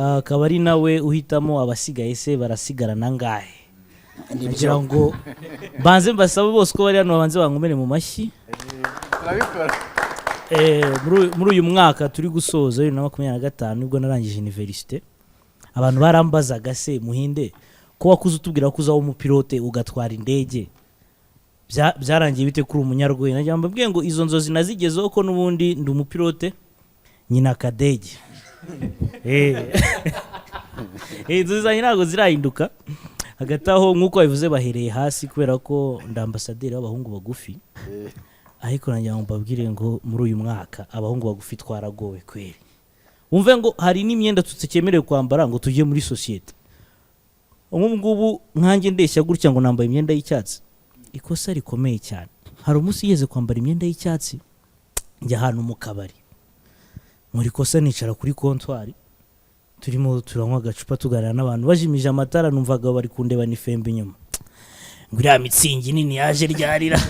akaba ari nawe uhitamo abasigaye se barasigarana ngahe. Nagira ngo banze mbasabe bose ko bari hano banze bankomere mu mashyi. Muri uyu mwaka turi gusoza 2025 nibwo narangije universite. Abantu barambazaga se Muhinde ko wakuze utubwira ko uzaho umupilote ugatwara indege. Byarangiye bite kuri umunyarwenya? Nagira mbabwiye ngo izo nzozi nazigezeho ko nubundi ndi umupilote nyina kadege. Inzozi zanjye ntabwo zirahinduka. Hagati aho nk'uko babivuze bahereye hasi kubera ko ndi ambasaderi w'abahungu bagufi. Ariko nagira ngo mbabwire ngo muri uyu mwaka abahungu bagufi twaragowe kweri. Umve ngo hari n'imyenda tutsekemerewe kwambara ngo tujye muri societe. Ngubu nkanjye ndeshya gutya ngo nambaye imyenda y'icyatsi. Ikosa rikomeye cyane. Hari umunsi yeze kwambara imyenda y'icyatsi njya ahantu mu kabari. Muri kosa nicara kuri comptoir. Turimo turanywa agacupa tuganira n'abantu bajimije amatara numvaga bari kundeba n'ifembe inyuma. Nguriya mitsingi nini yaje ryarira.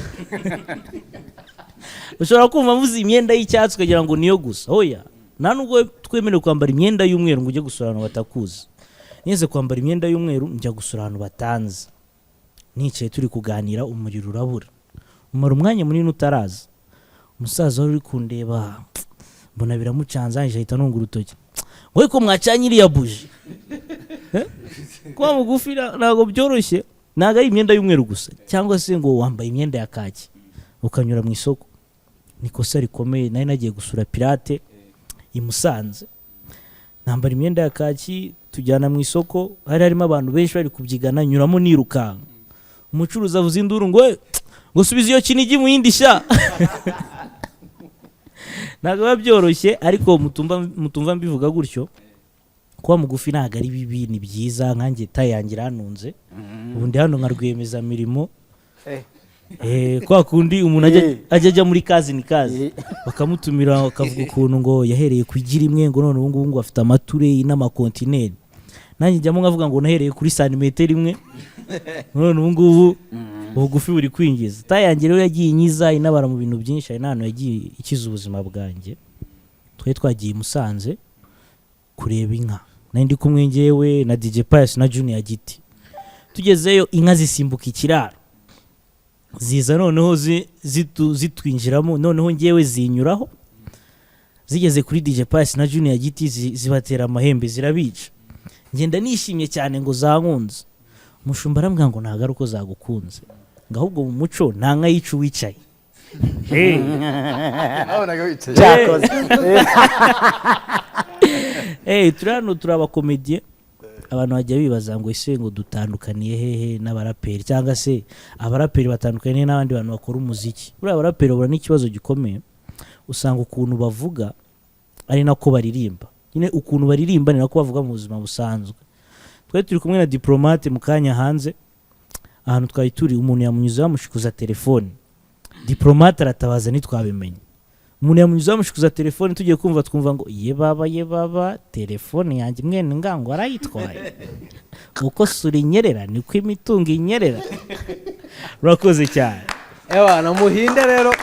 Ushobora kumva muzi imyenda y'icyatsi ukagira ngo niyo gusa. Oya, nta nubwo twemerewe kwambara imyenda y'umweru ngo ujye gusura abantu batakuzi. Nize kwambara imyenda y'umweru njya gusura abantu batanze. Nicaye turi kuganira umuriro urabura. Umara umwanya munini utaraza. Umusaza wari kundeba mbona biramucanzanje ahita nunga urutoki. Wowe ko mwacanye iriya buji. Kwa mugufi ntago byoroshye. Ntago ari imyenda y'umweru gusa cyangwa se ngo wambaye imyenda ya kaki ukanyura mu isoko. Nikosa rikomeye nari nagiye gusura pirate i Musanze. Nambara imyenda ya kaki tujyana mu isoko harimo abantu benshi bari kubyigana nyuramo nirukanga. Umucuruzi avuze induru ngo subiza iyo kinigi mu yindi sha. Ntago byoroshye ariko mutumva mbivuga gutyo. Kwa mugufi ntago ari bibi ni byiza nkanjye tayangira hanunze. Ubundi hano nka rwemeza mirimo. Kwa kundi umuntu ajya muri kazi ni kazi. Bakamutumira akavuga ukuntu ngo yahereye kugira imwe ngo none ubu ngubu afite amature n'amakontineri. Nanjye njyamo nkavuga ngo nahereye kuri santimetero imwe. None ubu ngubu ubugufi buri kwinjiza. Tayangira rero yagiye inyiza inabara mu bintu byinshi ari nano yagiye ikiza ubuzima bwanjye. Twagiye Musanze kureba inka. Nari ndi kumwe ngewe na DJ Pius na Junior Giti. Tugezeyo inka zisimbuka ikiraro. Ziza noneho zitwinjiramo noneho ngewe zinyuraho. Zigeze kuri DJ Pius na Junior Giti zibatera amahembe zirabica. Ngenda nishimye cyane ngo zankunze. Umushumba arambwira ngo ntagaruko zagukunze. Ngahubwo mu muco nta nka yicu wicaye. Naga wicaye. Cyakoze. Turano turaba komedie. Abantu bajya bibaza ngo ese ngo dutandukaniye hehe n'abaraperi cyangwa se abaraperi batandukaniye n'abandi bantu bakora umuziki. Buriya abaraperi babura n'ikibazo gikomeye. Usanga ukuntu bavuga ari nako baririmba. Nyine ukuntu baririmba ni nako bavuga mu buzima busanzwe. Twari turi kumwe na diplomate mu kanya hanze. Ahantu twari turi umuntu yamunyuza yamushikuza telefone. Diplomate aratabaza nitwabimenye. Umuntu yamunyuza yamushikuza telefone tugiye kumva twumva ngo ye baba telefone yanjye mwene ngango arayitwaye. Uko suri inyerera niko imitungo inyerera. Urakoze cyane. Na Muhinde rero